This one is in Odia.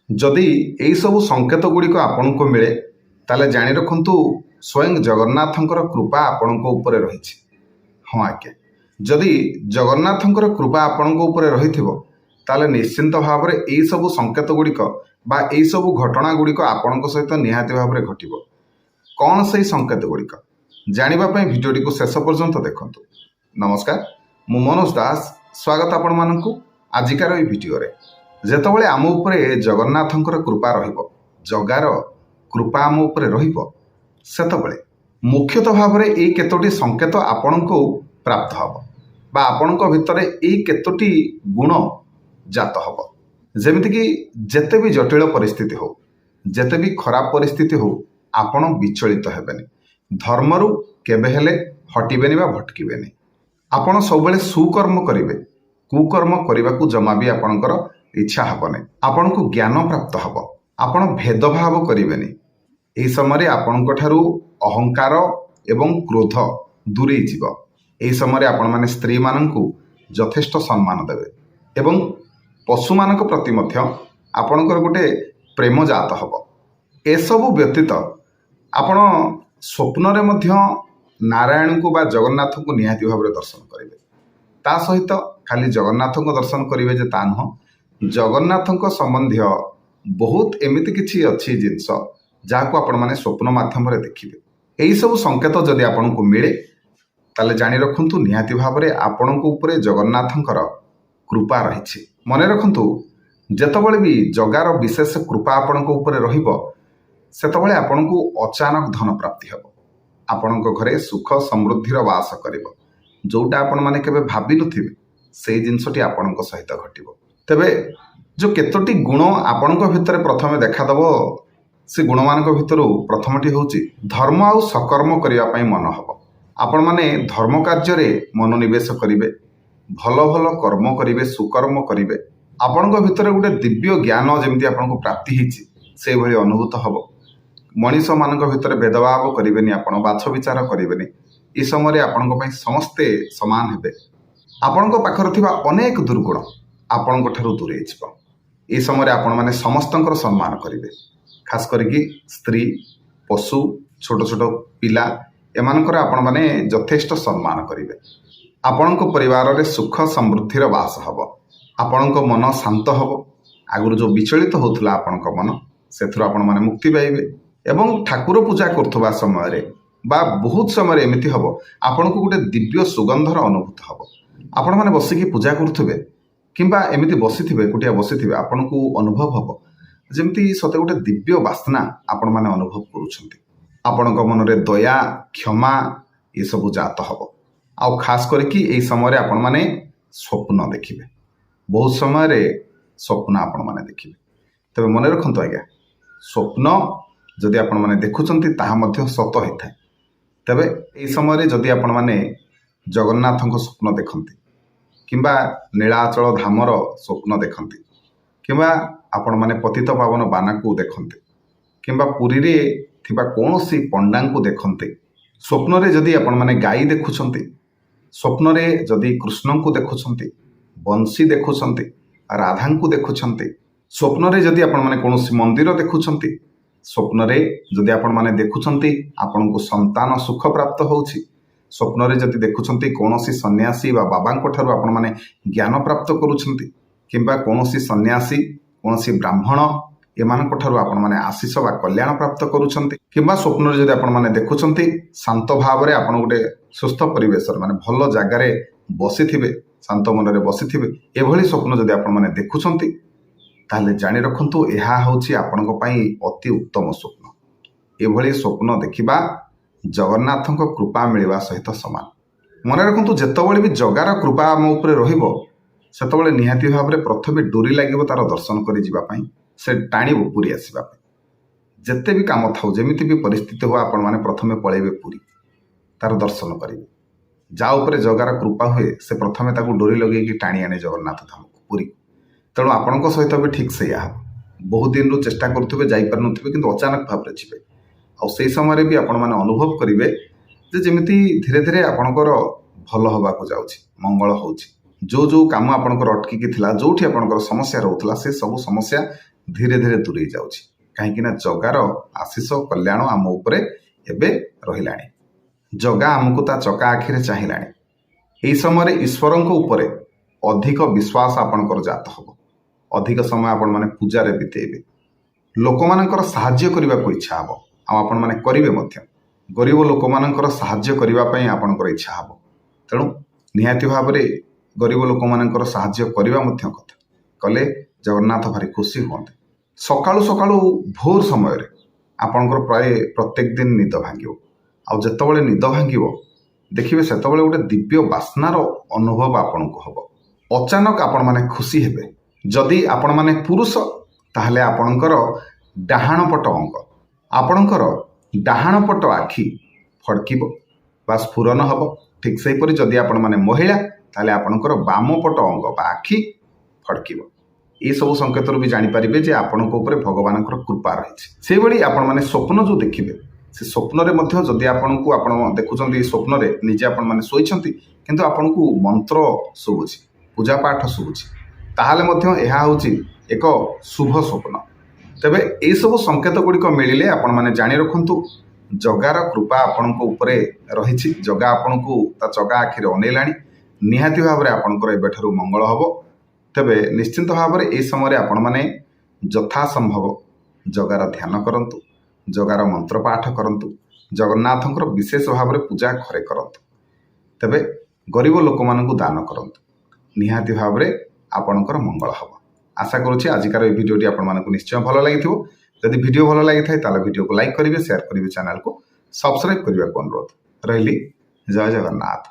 ଯଦି ଏଇ ସବୁ ସଂକେତ ଗୁଡ଼ିକ ଆପଣଙ୍କୁ ମିଳେ ତାହେଲେ ଜାଣି ରଖନ୍ତୁ ସ୍ୱୟଂ ଜଗନ୍ନାଥଙ୍କର କୃପା ଆପଣଙ୍କ ଉପରେ ରହିଛି। ହଁ ଆଜ୍ଞା, ଯଦି ଜଗନ୍ନାଥଙ୍କର କୃପା ଆପଣଙ୍କ ଉପରେ ରହିଥିବ ତାହେଲେ ନିଶ୍ଚିନ୍ତ ଭାବରେ ଏଇସବୁ ସଂକେତ ଗୁଡ଼ିକ ବା ଏଇସବୁ ଘଟଣା ଗୁଡ଼ିକ ଆପଣଙ୍କ ସହିତ ନିହାତି ଭାବରେ ଘଟିବ। କ'ଣ ସେଇ ସଂକେତ ଗୁଡ଼ିକ ଜାଣିବା ପାଇଁ ଭିଡ଼ିଓଟିକୁ ଶେଷ ପର୍ଯ୍ୟନ୍ତ ଦେଖନ୍ତୁ। ନମସ୍କାର, ମୁଁ ମନୋଜ ଦାସ, ସ୍ୱାଗତ ଆପଣମାନଙ୍କୁ ଆଜିକାର ଏହି ଭିଡ଼ିଓରେ। ଯେତେବେଳେ ଆମ ଉପରେ ଜଗନ୍ନାଥଙ୍କର କୃପା ରହିବ, ଜଗାର କୃପା ଆମ ଉପରେ ରହିବ, ସେତେବେଳେ ମୁଖ୍ୟତଃ ଭାବରେ ଏଇ କେତୋଟି ସଂକେତ ଆପଣଙ୍କୁ ପ୍ରାପ୍ତ ହେବ ବା ଆପଣଙ୍କ ଭିତରେ ଏଇ କେତୋଟି ଗୁଣ ଜାତ ହେବ। ଯେମିତିକି ଯେତେ ବି ଜଟିଳ ପରିସ୍ଥିତି ହେଉ, ଯେତେ ବି ଖରାପ ପରିସ୍ଥିତି ହେଉ, ଆପଣ ବିଚଳିତ ହେବେନି, ଧର୍ମରୁ କେବେ ହେଲେ ହଟିବେନି ବା ଭଟକିବେନି। ଆପଣ ସବୁବେଳେ ସୁକର୍ମ କରିବେ, କୁକର୍ମ କରିବାକୁ ଜମା ବି ଆପଣଙ୍କର ଇଚ୍ଛା ହେବନି। ଆପଣଙ୍କୁ ଜ୍ଞାନ ପ୍ରାପ୍ତ ହେବ, ଆପଣ ଭେଦଭାବ କରିବେନି। ଏହି ସମୟରେ ଆପଣଙ୍କ ଠାରୁ ଅହଙ୍କାର ଏବଂ କ୍ରୋଧ ଦୂରେଇ ଯିବ। ଏହି ସମୟରେ ଆପଣମାନେ ସ୍ତ୍ରୀମାନଙ୍କୁ ଯଥେଷ୍ଟ ସମ୍ମାନ ଦେବେ ଏବଂ ପଶୁମାନଙ୍କ ପ୍ରତି ମଧ୍ୟ ଆପଣଙ୍କର ଗୋଟେ ପ୍ରେମ ଜାତ ହେବ। ଏସବୁ ବ୍ୟତୀତ ଆପଣ ସ୍ୱପ୍ନରେ ମଧ୍ୟ ନାରାୟଣଙ୍କୁ ବା ଜଗନ୍ନାଥଙ୍କୁ ନିହାତି ଭାବରେ ଦର୍ଶନ କରିବେ। ତା ସହିତ ଖାଲି ଜଗନ୍ନାଥଙ୍କ ଦର୍ଶନ କରିବେ ଯେ ତା ନୁହଁ, ଜଗନ୍ନାଥଙ୍କ ସମ୍ବନ୍ଧୀୟ ବହୁତ ଏମିତି କିଛି ଅଛି ଜିନିଷ ଯାହାକୁ ଆପଣମାନେ ସ୍ୱପ୍ନ ମାଧ୍ୟମରେ ଦେଖିବେ। ଏହିସବୁ ସଂକେତ ଯଦି ଆପଣଙ୍କୁ ମିଳେ ତାହେଲେ ଜାଣି ରଖନ୍ତୁ ନିହାତି ଭାବରେ ଆପଣଙ୍କ ଉପରେ ଜଗନ୍ନାଥଙ୍କର କୃପା ରହିଛି। ମନେ ରଖନ୍ତୁ, ଯେତେବେଳେ ବି ଜଗାର ବିଶେଷ କୃପା ଆପଣଙ୍କ ଉପରେ ରହିବ ସେତେବେଳେ ଆପଣଙ୍କୁ ଅଚାନକ ଧନ ପ୍ରାପ୍ତି ହେବ। ଆପଣଙ୍କ ଘରେ ସୁଖ ସମୃଦ୍ଧିର ବାସ କରିବ। ଯେଉଁଟା ଆପଣମାନେ କେବେ ଭାବିନଥିବେ ସେଇ ଜିନିଷଟି ଆପଣଙ୍କ ସହିତ ଘଟିବ। ତେବେ ଯେଉଁ କେତୋଟି ଗୁଣ ଆପଣଙ୍କ ଭିତରେ ପ୍ରଥମେ ଦେଖାଦେବ, ସେ ଗୁଣମାନଙ୍କ ଭିତରୁ ପ୍ରଥମଟି ହେଉଛି ଧର୍ମ ଆଉ ସକର୍ମ କରିବା ପାଇଁ ମନ ହେବ। ଆପଣମାନେ ଧର୍ମ କାର୍ଯ୍ୟରେ ମନୋନିବେଶ କରିବେ, ଭଲ ଭଲ କର୍ମ କରିବେ, ସୁକର୍ମ କରିବେ। ଆପଣଙ୍କ ଭିତରେ ଗୋଟେ ଦିବ୍ୟ ଜ୍ଞାନ ଯେମିତି ଆପଣଙ୍କୁ ପ୍ରାପ୍ତି ହେଇଛି ସେଇଭଳି ଅନୁଭୂତ ହେବ। ମଣିଷମାନଙ୍କ ଭିତରେ ଭେଦଭାବ କରିବେନି, ଆପଣ ବାଛ ବିଚାର କରିବେନି। ଏ ସମୟରେ ଆପଣଙ୍କ ପାଇଁ ସମସ୍ତେ ସମାନ ହେବେ। ଆପଣଙ୍କ ପାଖରେ ଥିବା ଅନେକ ଦୁର୍ଗୁଣ ଆପଣଙ୍କ ଠାରୁ ଦୂରେଇ ଯିବ। ଏ ସମୟରେ ଆପଣମାନେ ସମସ୍ତଙ୍କର ସମ୍ମାନ କରିବେ, ଖାସ କରିକି ସ୍ତ୍ରୀ, ପଶୁ, ଛୋଟ ଛୋଟ ପିଲା, ଏମାନଙ୍କର ଆପଣମାନେ ଯଥେଷ୍ଟ ସମ୍ମାନ କରିବେ। ଆପଣଙ୍କ ପରିବାରରେ ସୁଖ ସମୃଦ୍ଧିର ବାସ ହେବ। ଆପଣଙ୍କ ମନ ଶାନ୍ତ ହେବ। ଆଗରୁ ଯେଉଁ ବିଚଳିତ ହେଉଥିଲା ଆପଣଙ୍କ ମନ, ସେଥିରୁ ଆପଣମାନେ ମୁକ୍ତି ପାଇବେ ଏବଂ ଠାକୁର ପୂଜା କରୁଥିବା ସମୟରେ ବା ବହୁତ ସମୟରେ ଏମିତି ହେବ ଆପଣଙ୍କୁ ଗୋଟେ ଦିବ୍ୟ ସୁଗନ୍ଧର ଅନୁଭୂତ ହେବ। ଆପଣମାନେ ବସିକି ପୂଜା କରୁଥିବେ କିମ୍ବା ଏମିତି ବସିଥିବେ, ଏକୁଟିଆ ବସିଥିବେ, ଆପଣଙ୍କୁ ଅନୁଭବ ହେବ ଯେମିତି ସତେ ଗୋଟେ ଦିବ୍ୟ ବାସ୍ନା ଆପଣମାନେ ଅନୁଭବ କରୁଛନ୍ତି। ଆପଣଙ୍କ ମନରେ ଦୟା, କ୍ଷମା ଏସବୁ ଜାତ ହେବ। ଆଉ ଖାସ କରିକି ଏହି ସମୟରେ ଆପଣମାନେ ସ୍ୱପ୍ନ ଦେଖିବେ। ବହୁତ ସମୟରେ ସ୍ୱପ୍ନ ଆପଣମାନେ ଦେଖିବେ। ତେବେ ମନେ ରଖନ୍ତୁ ଆଜ୍ଞା, ସ୍ୱପ୍ନ ଯଦି ଆପଣମାନେ ଦେଖୁଛନ୍ତି ତାହା ମଧ୍ୟ ସତ ହୋଇଥାଏ। ତେବେ ଏହି ସମୟରେ ଯଦି ଆପଣମାନେ ଜଗନ୍ନାଥଙ୍କ ସ୍ୱପ୍ନ ଦେଖନ୍ତି କିମ୍ବା ନୀଳାଚଳ ଧାମର ସ୍ୱପ୍ନ ଦେଖନ୍ତି କିମ୍ବା ଆପଣମାନେ ପତିତ ପାବନ ବାନାକୁ ଦେଖନ୍ତି କିମ୍ବା ପୁରୀରେ ଥିବା କୌଣସି ପଣ୍ଡାଙ୍କୁ ଦେଖନ୍ତି, ସ୍ୱପ୍ନରେ ଯଦି ଆପଣମାନେ ଗାଈ ଦେଖୁଛନ୍ତି, ସ୍ୱପ୍ନରେ ଯଦି କୃଷ୍ଣଙ୍କୁ ଦେଖୁଛନ୍ତି, ବଂଶୀ ଦେଖୁଛନ୍ତି, ରାଧାଙ୍କୁ ଦେଖୁଛନ୍ତି, ସ୍ୱପ୍ନରେ ଯଦି ଆପଣମାନେ କୌଣସି ମନ୍ଦିର ଦେଖୁଛନ୍ତି, ସ୍ୱପ୍ନରେ ଯଦି ଆପଣମାନେ ଦେଖୁଛନ୍ତି ଆପଣଙ୍କୁ ସନ୍ତାନ ସୁଖ ପ୍ରାପ୍ତ ହେଉଛି, ସ୍ୱପ୍ନରେ ଯଦି ଦେଖୁଛନ୍ତି କୌଣସି ସନ୍ନ୍ୟାସୀ ବା ବାବାଙ୍କ ଠାରୁ ଆପଣମାନେ ଜ୍ଞାନ ପ୍ରାପ୍ତ କରୁଛନ୍ତି କିମ୍ବା କୌଣସି ସନ୍ନ୍ୟାସୀ, କୌଣସି ବ୍ରାହ୍ମଣ ଏମାନଙ୍କ ଠାରୁ ଆପଣମାନେ ଆଶିଷ ବା କଲ୍ୟାଣ ପ୍ରାପ୍ତ କରୁଛନ୍ତି କିମ୍ବା ସ୍ୱପ୍ନରେ ଯଦି ଆପଣମାନେ ଦେଖୁଛନ୍ତି ଶାନ୍ତ ଭାବରେ ଆପଣ ଗୋଟେ ସୁସ୍ଥ ପରିବେଶରେ ମାନେ ଭଲ ଜାଗାରେ ବସିଥିବେ, ଶାନ୍ତ ମନରେ ବସିଥିବେ, ଏଭଳି ସ୍ୱପ୍ନ ଯଦି ଆପଣମାନେ ଦେଖୁଛନ୍ତି ତାହେଲେ ଜାଣି ରଖନ୍ତୁ ଏହା ହେଉଛି ଆପଣଙ୍କ ପାଇଁ ଅତି ଉତ୍ତମ ସ୍ୱପ୍ନ। ଏଭଳି ସ୍ୱପ୍ନ ଦେଖିବା ଜଗନ୍ନାଥଙ୍କ କୃପା ମିଳିବା ସହିତ ସମାନ। ମନେ ରଖନ୍ତୁ, ଯେତେବେଳେ ବି ଜଗାର କୃପା ଆମ ଉପରେ ରହିବ ସେତେବେଳେ ନିହାତି ଭାବରେ ପ୍ରଥମେ ଡୋରି ଲାଗିବ ତାର ଦର୍ଶନ କରି ଯିବା ପାଇଁ, ସେ ଟାଣିବ ପୁରୀ ଆସିବା ପାଇଁ। ଯେତେ ବି କାମ ଥାଉ, ଯେମିତି ବି ପରିସ୍ଥିତି ହଉ, ଆପଣମାନେ ପ୍ରଥମେ ପଳେଇବେ ପୁରୀ, ତାର ଦର୍ଶନ କରିବେ। ଯାହା ଉପରେ ଜଗାର କୃପା ହୁଏ ସେ ପ୍ରଥମେ ତାକୁ ଡୋରି ଲଗେଇକି ଟାଣି ଆଣେ ଜଗନ୍ନାଥ ଧାମକୁ, ପୁରୀ। ତେଣୁ ଆପଣଙ୍କ ସହିତ ବି ଠିକ୍ ସେଇଆ ହେବ। ବହୁତ ଦିନରୁ ଚେଷ୍ଟା କରୁଥିବେ, ଯାଇପାରୁନଥିବେ, କିନ୍ତୁ ଅଚାନକ ଭାବରେ ଯିବେ। ଆଉ ସେଇ ସମୟରେ ବି ଆପଣମାନେ ଅନୁଭବ କରିବେ ଯେ ଯେମିତି ଧୀରେ ଧୀରେ ଆପଣଙ୍କର ଭଲ ହେବାକୁ ଯାଉଛି, ମଙ୍ଗଳ ହେଉଛି। ଯେଉଁ କାମ ଆପଣଙ୍କର ଅଟକିକି ଥିଲା, ଯେଉଁଠି ଆପଣଙ୍କର ସମସ୍ୟା ରହୁଥିଲା, ସେ ସବୁ ସମସ୍ୟା ଧୀରେ ଧୀରେ ଦୂରେଇ ଯାଉଛି। କାହିଁକିନା ଜଗାର ଆଶିଷ କଲ୍ୟାଣ ଆମ ଉପରେ ଏବେ ରହିଲାଣି। ଜଗା ଆମକୁ ତା ଚକା ଆଖିରେ ଚାହିଁଲାଣି। ଏହି ସମୟରେ ଈଶ୍ୱରଙ୍କ ଉପରେ ଅଧିକ ବିଶ୍ୱାସ ଆପଣଙ୍କର ଜାତ ହେବ। ଅଧିକ ସମୟ ଆପଣମାନେ ପୂଜାରେ ବିତେଇବେ। ଲୋକମାନଙ୍କର ସାହାଯ୍ୟ କରିବାକୁ ଇଚ୍ଛା ହେବ, ଆଉ ଆପଣମାନେ କରିବେ ମଧ୍ୟ। ଗରିବ ଲୋକମାନଙ୍କର ସାହାଯ୍ୟ କରିବା ପାଇଁ ଆପଣଙ୍କର ଇଚ୍ଛା ହେବ। ତେଣୁ ନିହାତି ଭାବରେ ଗରିବ ଲୋକମାନଙ୍କର ସାହାଯ୍ୟ କରିବା ମଧ୍ୟ କଥା। କଲେ ଜଗନ୍ନାଥ ଭାରି ଖୁସି ହୁଅନ୍ତେ। ସକାଳୁ ସକାଳୁ ଭୋର ସମୟରେ ଆପଣଙ୍କର ପ୍ରାୟ ପ୍ରତ୍ୟେକ ଦିନ ନିଦ ଭାଙ୍ଗିବ। ଆଉ ଯେତେବେଳେ ନିଦ ଭାଙ୍ଗିବ ଦେଖିବେ ସେତେବେଳେ ଗୋଟେ ଦିବ୍ୟ ବାସ୍ନାର ଅନୁଭବ ଆପଣଙ୍କୁ ହେବ। ଅଚାନକ ଆପଣମାନେ ଖୁସି ହେବେ। ଯଦି ଆପଣମାନେ ପୁରୁଷ ତାହେଲେ ଆପଣଙ୍କର ଡାହାଣ ପଟ ଅଙ୍ଗ, ଆପଣଙ୍କର ଡାହାଣ ପଟ ଆଖି ଫଡ଼କିବ ବା ସ୍ଫୁରଣ ହେବ। ଠିକ୍ ସେହିପରି ଯଦି ଆପଣମାନେ ମହିଳା ତାହେଲେ ଆପଣଙ୍କର ବାମ ପଟ ଅଙ୍ଗ ବା ଆଖି ଫଡ଼କିବ। ଏସବୁ ସଂକେତରୁ ବି ଜାଣିପାରିବେ ଯେ ଆପଣଙ୍କ ଉପରେ ଭଗବାନଙ୍କର କୃପା ରହିଛି। ସେଇଭଳି ଆପଣମାନେ ସ୍ୱପ୍ନ ଯେଉଁ ଦେଖିବେ, ସେ ସ୍ୱପ୍ନରେ ମଧ୍ୟ ଯଦି ଆପଣ ଦେଖୁଛନ୍ତି ସ୍ୱପ୍ନରେ ନିଜେ ଆପଣମାନେ ଶୋଇଛନ୍ତି କିନ୍ତୁ ଆପଣଙ୍କୁ ମନ୍ତ୍ର ଶୁଭୁଛି, ପୂଜାପାଠ ଶୁଭୁଛି, ତାହେଲେ ମଧ୍ୟ ଏହା ହେଉଛି ଏକ ଶୁଭ ସ୍ୱପ୍ନ। ତେବେ ଏହିସବୁ ସଂକେତ ଗୁଡ଼ିକ ମିଳିଲେ ଆପଣମାନେ ଜାଣି ରଖନ୍ତୁ ଜଗାର କୃପା ଆପଣଙ୍କ ଉପରେ ରହିଛି। ଜଗା ଆପଣଙ୍କୁ ତା ଚକା ଆଖିରେ ଅନେଇଲାଣି। ନିହାତି ଭାବରେ ଆପଣଙ୍କର ଏବେଠାରୁ ମଙ୍ଗଳ ହେବ। ତେବେ ନିଶ୍ଚିନ୍ତ ଭାବରେ ଏହି ସମୟରେ ଆପଣମାନେ ଯଥାସମ୍ଭବ ଜଗାର ଧ୍ୟାନ କରନ୍ତୁ, ଜଗାର ମନ୍ତ୍ର ପାଠ କରନ୍ତୁ, ଜଗନ୍ନାଥଙ୍କର ବିଶେଷ ଭାବରେ ପୂଜା ଘରେ କରନ୍ତୁ। ତେବେ ଗରିବ ଲୋକମାନଙ୍କୁ ଦାନ କରନ୍ତୁ। ନିହାତି ଭାବରେ ଆପଣଙ୍କର ମଙ୍ଗଳ ହେବ। ଆଶା କରୁଛି ଆଜିକାର ଏହି ଭିଡ଼ିଓଟି ଆପଣମାନଙ୍କୁ ନିଶ୍ଚୟ ଭଲ ଲାଗିଥିବ। ଯଦି ଭିଡ଼ିଓ ଭଲ ଲାଗିଥାଏ ତାହେଲେ ଭିଡ଼ିଓକୁ ଲାଇକ୍ କରିବେ, ସେୟାର କରିବେ, ଚ୍ୟାନେଲକୁ ସବସ୍କ୍ରାଇବ୍ କରିବାକୁ ଅନୁରୋଧ। ରହିଲି, ଜୟ ଜଗନ୍ନାଥ।